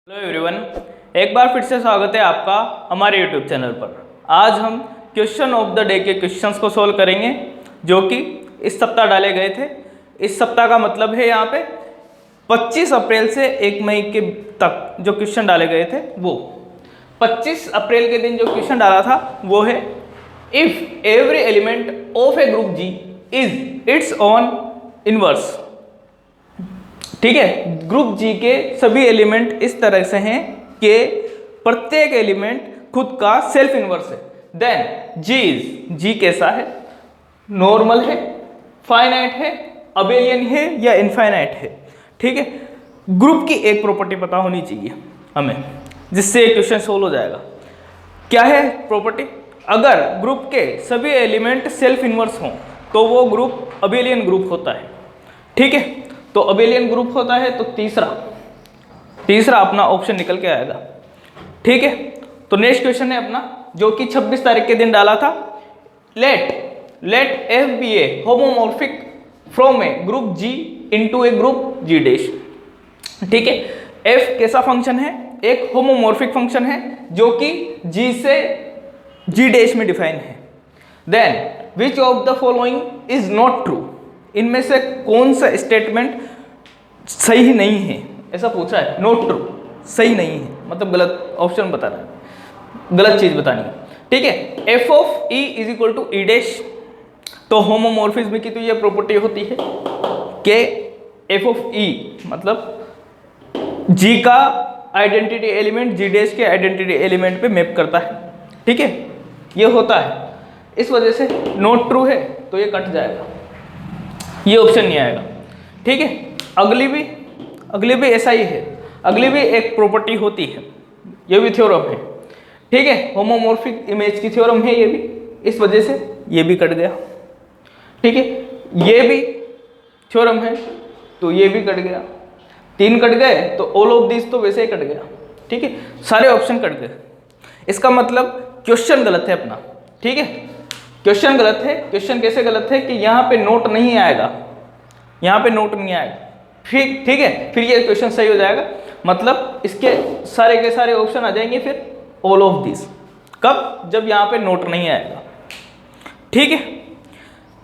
Hello everyone, एक बार फिर से स्वागत है आपका हमारे यूट्यूब चैनल पर। आज हम क्वेश्चन ऑफ द डे के क्वेश्चंस को सोल्व करेंगे जो कि इस सप्ताह डाले गए थे। इस सप्ताह का मतलब है यहाँ पे 25 अप्रैल से 1 मई के तक जो क्वेश्चन डाले गए थे वो 25 अप्रैल के दिन जो क्वेश्चन डाला था वो है if every element of a group G is its own inverse. ठीक है, ग्रुप जी के सभी एलिमेंट इस तरह से हैं कि प्रत्येक एलिमेंट खुद का सेल्फ इनवर्स है। देन जी कैसा है? नॉर्मल है, फाइनाइट है, अबेलियन है या इनफाइनाइट है। ठीक है, ग्रुप की एक प्रॉपर्टी पता होनी चाहिए हमें जिससे क्वेश्चन सोल्व हो जाएगा। क्या है प्रॉपर्टी? अगर ग्रुप के सभी एलिमेंट सेल्फ इनवर्स हों तो वो ग्रुप अबेलियन ग्रुप होता है। ठीक है, तो अबेलियन ग्रुप होता है तो तीसरा अपना ऑप्शन निकल के आएगा। ठीक है, तो नेक्स्ट क्वेश्चन है अपना जो कि 26 तारीख के दिन डाला था। Let f be a homomorphic from a group G into a group G dash. ठीक है, एफ कैसा फंक्शन है? एक होमोमॉर्फिक फंक्शन है जो कि जी से जी डैश में डिफाइन है। Then which of the following is not true? इनमें से कौन सा स्टेटमेंट सही नहीं है? ऐसा पूछा है। नॉट ट्रू, सही नहीं है मतलब गलत ऑप्शन बताना है, गलत चीज बतानी है। ठीक है, f of e is equal to e dash. तो होमोमॉर्फिज्म की तो ये प्रॉपर्टी होती है कि एफ ऑफ ई मतलब जी का आइडेंटिटी एलिमेंट जी डैश के आइडेंटिटी एलिमेंट पे मैप करता है। ठीक है, ये होता है। इस वजह से नॉट ट्रू है तो ये कट जाएगा, ये ऑप्शन नहीं आएगा। ठीक है, अगली भी ऐसा ही है। अगली भी एक प्रॉपर्टी होती है, ये भी थ्योरम है। ठीक है, होमोमॉर्फिक इमेज की थ्योरम है ये भी, इस वजह से ये भी कट गया। ठीक है, ये भी थ्योरम है तो ये भी कट गया। 3 कट गए तो ऑल ऑफ दिस तो वैसे ही कट गया। ठीक है, सारे ऑप्शन कट गए। इसका मतलब क्वेश्चन गलत है अपना। ठीक है, क्वेश्चन गलत है। क्वेश्चन कैसे गलत है कि यहाँ पे नोट नहीं आएगा, यहाँ पे नोट नहीं आएगा। ठीक है, फिर ये क्वेश्चन सही हो जाएगा। मतलब इसके सारे के सारे ऑप्शन आ जाएंगे फिर ऑल ऑफ दिस। कब? जब यहाँ पे नोट नहीं आएगा। ठीक है,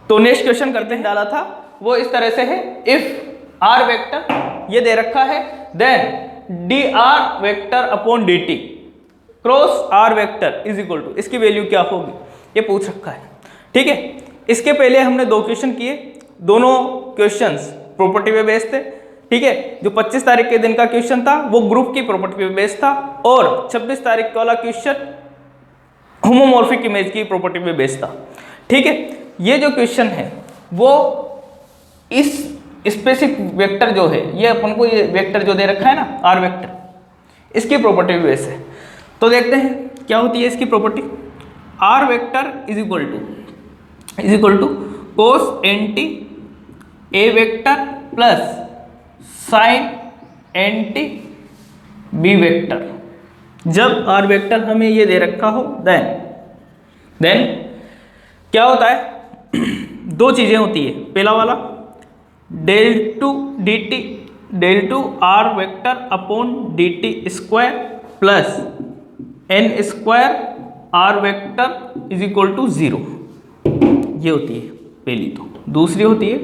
तो नेक्स्ट क्वेश्चन करते हैं। डाला था वो इस तरह से है, इफ आर वेक्टर ये दे रखा है, then d r vector upon d t cross r vector is equal to, इसकी वैल्यू क्या होगी ये पूछ रखा है। ठीक है, इसके पहले हमने 2 क्वेश्चन किए, दोनों क्वेश्चंस प्रॉपर्टी पे बेस्ड थे। ठीक है, जो 25 तारीख के दिन का क्वेश्चन था वो ग्रुप की प्रॉपर्टी पे बेस्ड था और 26 तारीख वाला क्वेश्चन होमोमॉर्फिक इमेज की प्रॉपर्टी पे बेस्ड था। ठीक है, ये जो क्वेश्चन है वो इस स्पेसिफिक वेक्टर जो है, ये अपन को ये वेक्टर जो दे रखा है ना आर वेक्टर, इसकी प्रॉपर्टी पे बेस्ड है। तो देखते हैं क्या होती है इसकी property. R vector is equal to cos n t a vector plus sine n t b vector. जब आर वेक्टर हमें ये दे रखा हो देन क्या होता है? 2 चीजें होती है। पहला वाला del two r vector upon d t square plus n square r vector is equal to 0। ये होती है पहली। तो दूसरी होती है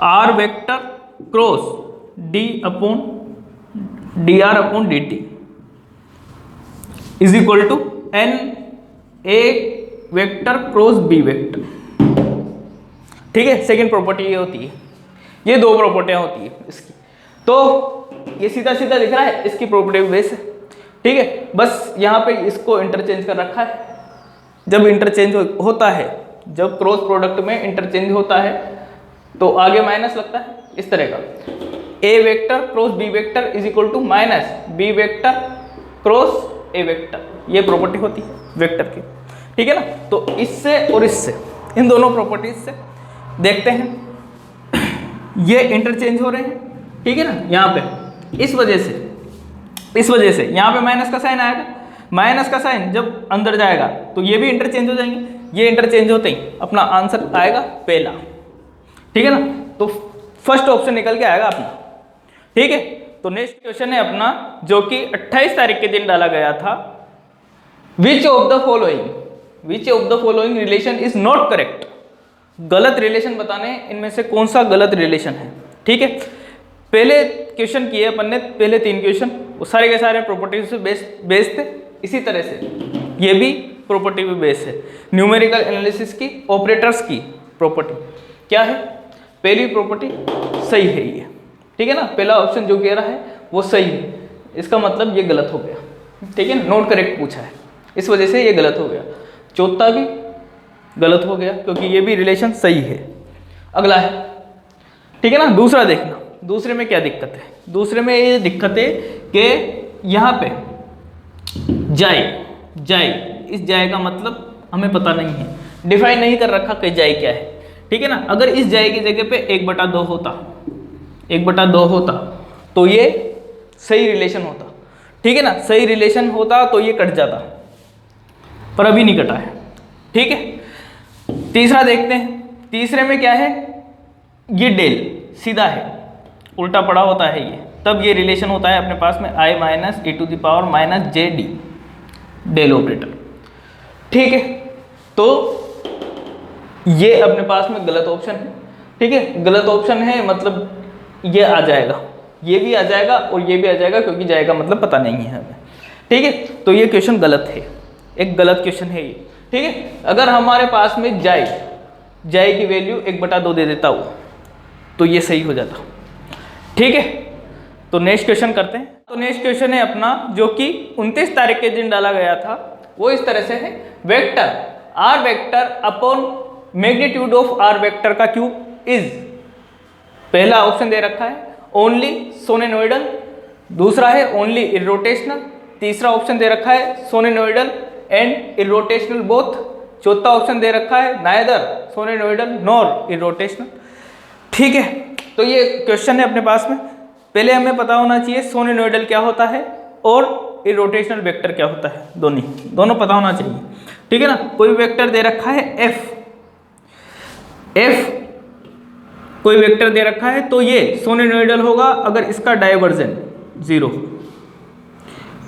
r vector cross d upon d r upon d t is equal to n a vector cross B vector. ठीक है, सेकेंड प्रॉपर्टी ये होती है। ये 2 प्रॉपर्टियां होती है इसकी। तो ये सीधा सीधा दिख रहा है, इसकी प्रॉपर्टी बेस है। ठीक है, बस यहाँ पे इसको इंटरचेंज कर रखा है। जब इंटरचेंज होता है, जब क्रॉस प्रोडक्ट में इंटरचेंज होता है तो आगे माइनस लगता है इस तरह का। A vector cross B vector is equal to minus B vector cross A vector, ये प्रॉपर्टी होती है वेक्टर की। ठीक है ना, तो इससे और इससे, इन दोनों प्रॉपर्टीज से देखते हैं ये इंटरचेंज हो रहे हैं। ठीक है ना, यहाँ पे इस वजह से यहाँ पे माइनस का साइन आएगा। माइनस का साइन जब अंदर जाएगा तो ये भी इंटरचेंज हो जाएंगे। ये इंटरचेंज होते ही अपना आंसर आएगा पहला। ठीक है ना, तो फर्स्ट ऑप्शन निकल के आएगा अपना। ठीक है, तो नेक्स्ट क्वेश्चन है अपना जो कि 28 तारीख के दिन डाला गया था। विच of the following relation is not correct. गलत रिलेशन बताने, इनमें से कौन सा गलत रिलेशन है। ठीक है, पहले क्वेश्चन किए अपन ने, पहले 3 क्वेश्चन वो सारे के सारे प्रॉपर्टी से बेस्ड थे। इसी तरह से ये भी प्रॉपर्टी पे बेस है। न्यूमेरिकल एनालिसिस की, ऑपरेटर्स की प्रॉपर्टी क्या है। पहली प्रॉपर्टी सही है ये, ठीक है ना। पहला ऑप्शन जो कह रहा है वो सही है, इसका मतलब ये गलत हो गया। ठीक है, नॉट करेक्ट पूछा है, इस वजह से ये गलत हो गया। चौथा भी गलत हो गया क्योंकि ये भी रिलेशन सही है। अगला है, ठीक है ना। दूसरा देखना, दूसरे में क्या दिक्कत है। दूसरे में ये दिक्कत है कि यहाँ पे जाए, इस जाए का मतलब हमें पता नहीं है, डिफाइन नहीं कर रखा कि जाए क्या है। ठीक है ना, अगर इस जाए की जगह पे 1/2 होता तो ये सही रिलेशन होता। ठीक है ना, सही रिलेशन होता तो ये कट जाता, पर अभी नहीं कटा है। ठीक है, तीसरा देखते हैं। तीसरे में क्या है, ये डेल सीधा है, उल्टा पड़ा होता है ये, तब ये रिलेशन होता है अपने पास में i - e⁻ -jd del operator. ठीक है, तो ये अपने पास में गलत ऑप्शन है। ठीक है, गलत ऑप्शन है मतलब ये आ जाएगा, ये भी आ जाएगा और ये भी आ जाएगा क्योंकि जाएगा मतलब पता नहीं है हमें। ठीक है, तो ये क्वेश्चन गलत है, एक गलत क्वेश्चन है ये। ठीक है, अगर हमारे पास में जाए की वैल्यू 1/2 दे देता हूँ तो ये सही हो जाता। ठीक है, तो नेक्स्ट क्वेश्चन करते हैं। तो नेक्स्ट क्वेश्चन है अपना जो कि 29 तारीख के दिन डाला गया था, वो इस तरह से है। Vector r vector upon magnitude of r vector का क्यूब इज, पहला ऑप्शन दे रखा है ओनली सोलेनोइडल, दूसरा है ओनली इरोटेशनल, तीसरा ऑप्शन दे रखा है सोलेनोइडल एंड इरोटेशनल बोथ, चौथा ऑप्शन दे रखा है नाइदर सोलेनोइडल नॉर इरोटेशनल। ठीक है, तो ये क्वेश्चन है अपने पास में। पहले हमें पता होना चाहिए सोलेनोइडल क्या होता है और इरोटेशनल वेक्टर क्या होता है, दोनों पता होना चाहिए। ठीक है ना, कोई वेक्टर दे रखा है एफ कोई वेक्टर दे रखा है तो ये सोलेनोइडल होगा अगर इसका डाइवर्जेंट 0।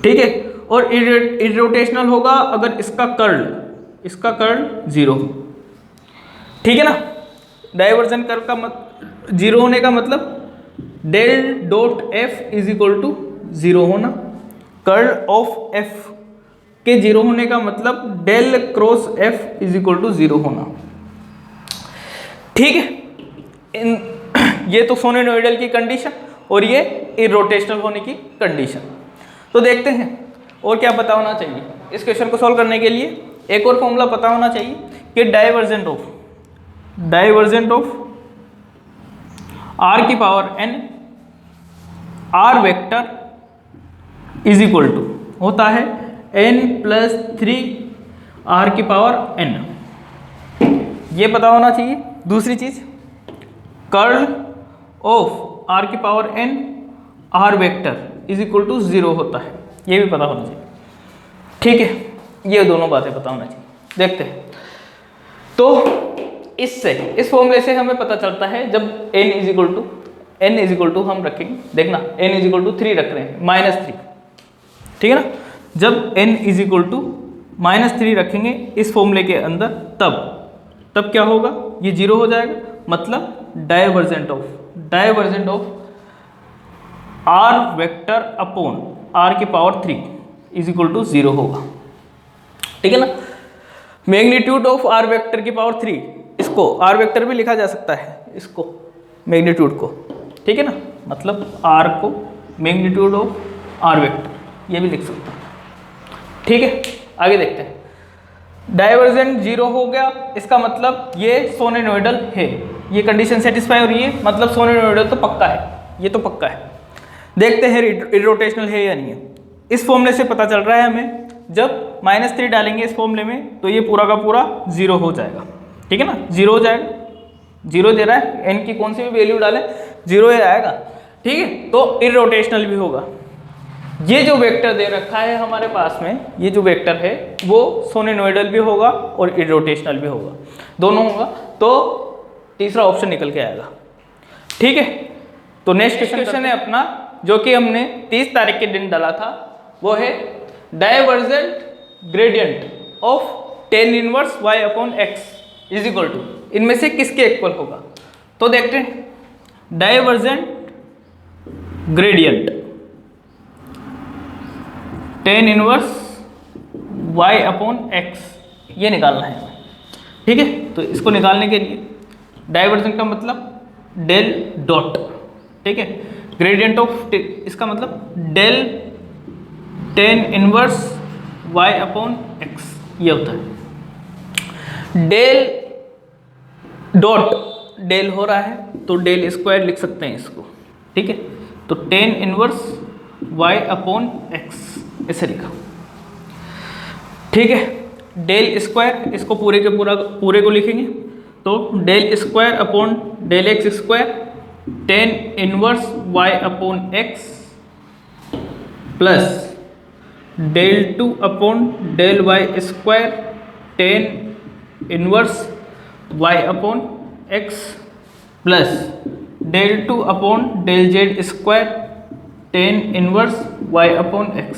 ठीक है, और इरोटेशनल होगा अगर इसका कर्ल 0। ठीक है ना, डाइवर्जेंट कर्ल का 0 होने का मतलब del dot f is equal to 0 होना, कर्ल ऑफ एफ के 0 होने का मतलब del cross f is equal to 0 होना। ठीक है, ये तो सोलेनोइडल की कंडीशन और ये इरोटेशनल होने की कंडीशन। तो देखते हैं और क्या पता होना चाहिए इस क्वेश्चन को सॉल्व करने के लिए। एक और फॉर्मूला पता होना चाहिए कि डाइवर्जेंट ऑफ r की power n r vector is equal to होता है n + 3 r की पावर n। ये पता होना चाहिए। दूसरी चीज कर्ल ऑफ r की power n r vector is equal to 0 होता है, ये भी पता होना चाहिए। ठीक है, ये दोनों बातें पता होना चाहिए। देखते हैं, तो इस फॉर्मूले से हमें पता चलता है जब n इज इक्वल टू हम रखेंगे, देखना n इज इक्वल टू 3 रख रहे हैं -3। ठीक है ना, जब n इज इक्वल टू -3 रखेंगे इस फॉर्मूले के अंदर तब क्या होगा, ये 0 हो जाएगा, मतलब divergent of r vector upon r की पावर 3 इज इक्वल टू 0 होगा। ठीक है ना, मैग्नीट्यूड ऑफ r वेक्टर की पावर 3, इसको r वेक्टर भी लिखा जा सकता है, इसको मैग्नीट्यूड को। ठीक है ना, मतलब r को मैग्नीट्यूड ऑफ r वेक्टर ये भी लिख सकते हैं। ठीक है, आगे देखते हैं। डाइवर्जेंट 0 हो गया, इसका मतलब ये सोलेनोइडल है, ये कंडीशन सेटिस्फाई हो रही है, मतलब सोलेनोइडल तो पक्का है, ये तो पक्का है। देखते हैं इरोटेशनल है या नहीं है। इस फॉर्मूले से पता चल रहा है हमें, जब -3 डालेंगे इस फॉर्मूले में तो ये पूरा का पूरा 0 हो जाएगा। ठीक है ना, 0 हो जाएगा, 0 दे रहा है, n की कौन सी भी वैल्यू डालें 0 ही आएगा। ठीक है, तो इरोटेशनल भी होगा। ये जो वेक्टर दे रखा है हमारे पास में, ये जो वेक्टर है वो सोलेनोइडल भी होगा और इरोटेशनल भी होगा, दोनों होगा, तो तीसरा ऑप्शन निकल के आएगा। ठीक है, तो नेक्स्ट क्वेश्चन है अपना जो कि हमने 30 तारीख के दिन डाला था वो है divergent gradient of tan inverse y upon x is equal to, इनमें से किसके इक्वल होगा। तो देखते हैं divergent gradient tan inverse y upon x ये निकालना है, ठीक है। तो इसको निकालने के लिए डाइवर्जेंट का मतलब डेल डॉट, ठीक है, ग्रेडियंट ऑफ इसका मतलब del tan inverse y upon x ये होता है। डेल डॉट डेल हो रहा है तो डेल स्क्वायर लिख सकते हैं इसको, ठीक है। तो ten inverse y upon x ऐसे लिखा, ठीक है। डेल स्क्वायर इसको पूरे को लिखेंगे तो del square upon del x square tan inverse y upon x plus del two upon del y square tan inverse y upon x plus del two upon del z square tan inverse y upon x।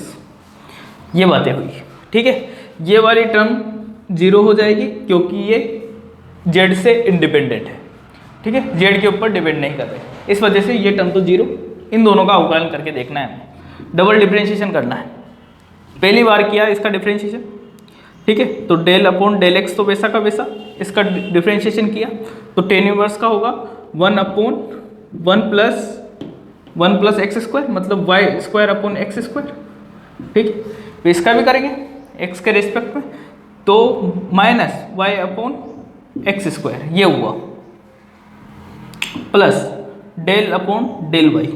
ये बातें हुई, ठीक है। ये वाली term zero हो जाएगी क्योंकि ये z से इंडिपेंडेंट है, ठीक है, z के ऊपर डिपेंड नहीं कर रहे, इस वजह से ये टर्म तो जीरो। इन दोनों का अवकलन करके देखना है, डबल डिफरेंशिएशन करना है। पहली बार किया इसका डिफरेंशिएशन, ठीक है, तो डेल अपॉन डेल एक्स तो वैसा का वैसा, इसका डिफरेंशिएशन किया तो टेन इनवर्स का होगा one upon one plus x square मतलब y square upon x square, ठीक है। तो इसका भी करेंगे एक्स के रेस्पेक्ट में तो minus y upon x square ये हुआ plus del upon del y,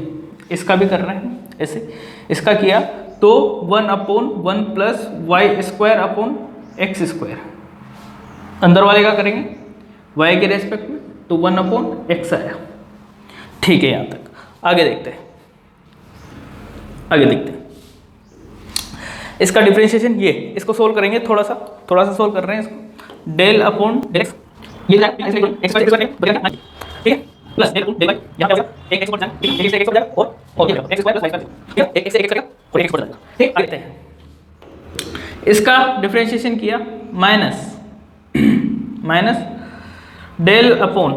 इसका भी कर रहे हैं ऐसे। इसका किया तो one upon one plus y square upon x square, अंदर वाले का करेंगे वाई के रेस्पेक्ट में तो वन अपॉन एक्स आया, ठीक है। यहाँ तक आगे देखते हैं, इसका डिफरेंशिएशन ये, इसको सोल्व करेंगे, थोड़ा सा सोल्व कर रहे हैं इसको। डेल अपॉन डेल एक्स ये ठीक है plus del upon del y, यहाँ पे होगा एक एक्स बढ़ जाएगा, ठीक है, एक से एक बढ़ जाएगा और ये x square plus y square, ठीक है, एक से एक करेगा और एक बढ़ जाएगा, ठीक। आगे देखते हैं, इसका डिफरेंशिएशन किया माइनस डेल अपॉन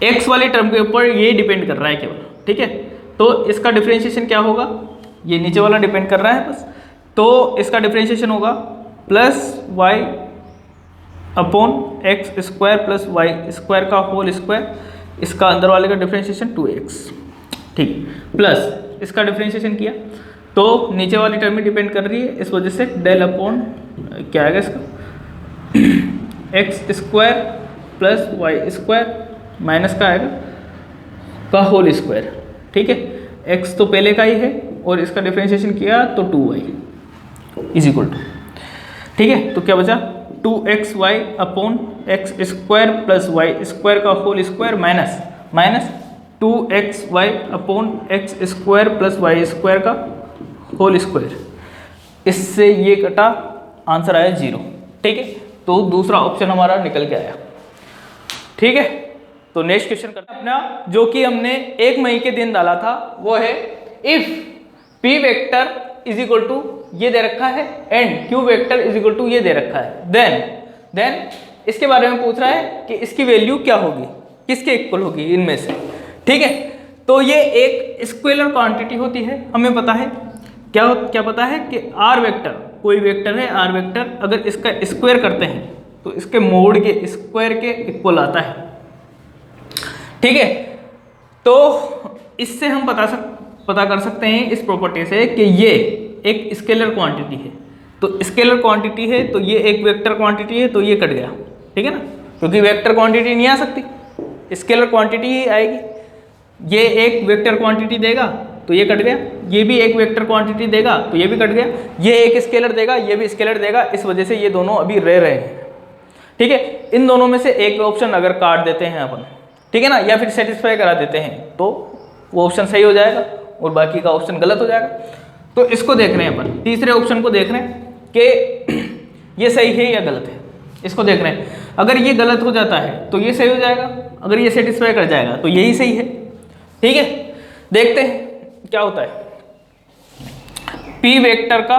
एक्स वाली टर्म के ऊपर ये डिपेंड कर रहा है केवल, ठीक है। तो इसका डिफरेंशिएशन क्या होगा, ये नीचे वाला डिपेंड कर रहा है बस, तो इसका डिफरेंशिएशन होगा plus y upon x square plus y square का होल स्क्वायर, इसका अंदर वाले का डिफरेंशिएशन 2x, ठीक, प्लस इसका डिफरेंशिएशन किया तो नीचे वाली टर्म में डिपेंड कर रही है, इस वजह से डेल अपॉन क्या आएगा इसका x square plus y square minus का आएगा का होल स्क्वायर, ठीक है। x तो पहले का ही है और इसका डिफरेंशिएशन किया तो 2y इज इक्वल टू, ठीक है। तो क्या बचा 2xy upon x square plus y square का whole square minus 2xy upon x square plus y square का होल स्क्वायर, इससे ये कटा, आंसर आया 0, ठीक है। तो दूसरा ऑप्शन हमारा निकल के आया, ठीक है। तो नेक्स्ट क्वेश्चन करते हैं अपना, जो कि हमने 1 मई के दिन डाला था, वो है if p vector is equal to ये दे रखा है and q vector is equal to ये दे रखा है, देन इसके बारे में पूछ रहा है कि इसकी वैल्यू क्या होगी, किसके इक्वल होगी इनमें से, ठीक है। तो ये एक स्केलर क्वांटिटी होती है, हमें पता है क्या पता है कि r वेक्टर, कोई वेक्टर है r वेक्टर, अगर इसका स्क्वायर करते हैं तो इसके मोड के स्क्वायर के इक्वल आता है, ठीक है। तो इससे हम पता कर सकते हैं इस प्रॉपर्टी से कि ये एक स्केलर क्वांटिटी है, तो स्केलर क्वांटिटी है तो ये एक वेक्टर क्वांटिटी है, तो ये कट गया, ठीक है ना, क्योंकि वेक्टर क्वांटिटी नहीं आ सकती, स्केलर क्वांटिटी ही आएगी। ये एक वेक्टर क्वांटिटी देगा तो ये कट गया, ये भी एक वेक्टर क्वांटिटी देगा तो ये भी कट गया, ये एक स्केलर देगा ये भी स्केलर देगा, इस वजह से ये दोनों अभी रह रहे हैं, ठीक है। इन दोनों में से एक ऑप्शन अगर काट देते हैं अपन, ठीक है ना, या फिर सेटिस्फाई करा देते हैं तो वो ऑप्शन सही हो जाएगा और बाकी का ऑप्शन गलत हो जाएगा। तो इसको देख रहे हैं अपन, तीसरे ऑप्शन को देख रहे हैं कि ये सही है या गलत है, इसको देख रहे हैं। अगर ये गलत हो जाता है तो ये सही हो जाएगा, अगर ये सेटिस्फाई कर जाएगा तो यही सही है, ठीक है, देखते हैं क्या होता है। पी वेक्टर का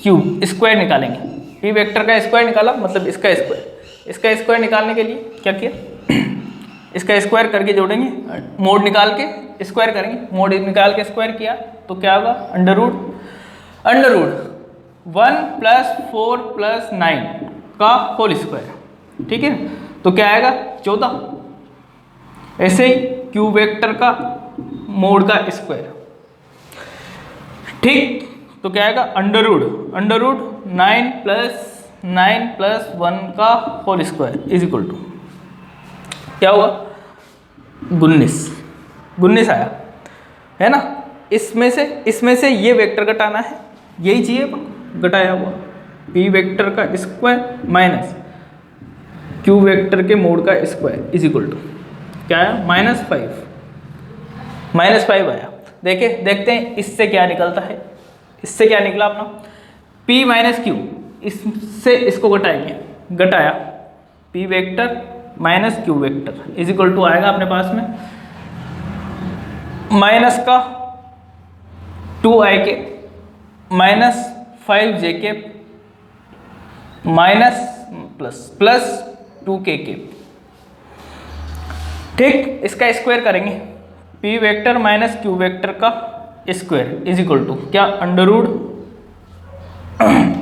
क्यूब स्क्वायर निकालेंगे। पी वेक्टर का स्क्वायर निकाला मतलब इसका स्क्वायर। इसका स्क्वायर निकालने के लिए क्या किया, इसका स्क्वायर करके जोड़ेंगे, मोड निकाल के स्क्वायर करेंगे, मोड निकाल के स्क्वायर किया तो क्या होगा, अंडर रूट 1 + 4 + 9 का होल स्क्वायर। ठीक है, तो क्या आएगा 14। ऐसे ही क्यू वेक्टर का मोड का स्क्वायर, ठीक, तो क्या आएगा अंडर रूट 9 + 9 + 1 का whole square is equal to क्या हुआ 19 आया, है ना। इसमें से ये वेक्टर घटाना है, यही चाहिए घटाया हुआ पी वेक्टर का स्क्वायर माइनस क्यू वेक्टर के मोड का स्क्वायर इज इक्वल टू क्या आया -5 आया। देखते हैं इससे क्या निकलता है। इससे क्या निकला अपना P - Q, इससे इसको घटाएंगे, घटाया P vector minus Q vector is equal to आएगा अपने पास में माइनस का 2i के -5j के माइनस प्लस 2k के। ठीक, इसका स्क्वायर करेंगे, P vector minus Q vector का स्क्वायर इज इक्वल टू क्या अंडर रूट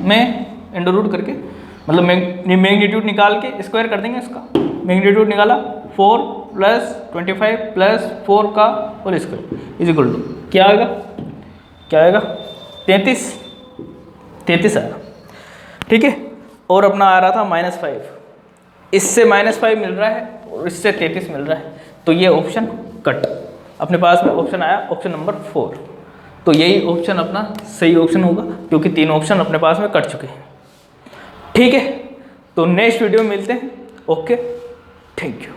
में अंडर रूट करके मतलब मैग्नीट्यूड निकाल के स्क्वायर कर देंगे। इसका मैग्नीट्यूड निकाला 4 + 25 + 4 का whole square is equal to क्या आएगा 33 आएगा। ठीक है, और अपना आ रहा था -5, इससे -5 मिल रहा है और इससे 33 मिल रहा है, तो ये ऑप्शन कट। अपने पास में ऑप्शन आया ऑप्शन नंबर 4, तो यही ऑप्शन अपना सही ऑप्शन होगा क्योंकि 3 ऑप्शन अपने पास में कट चुके हैं। ठीक है, तो नेक्स्ट वीडियो में मिलते हैं। Okay, thank you.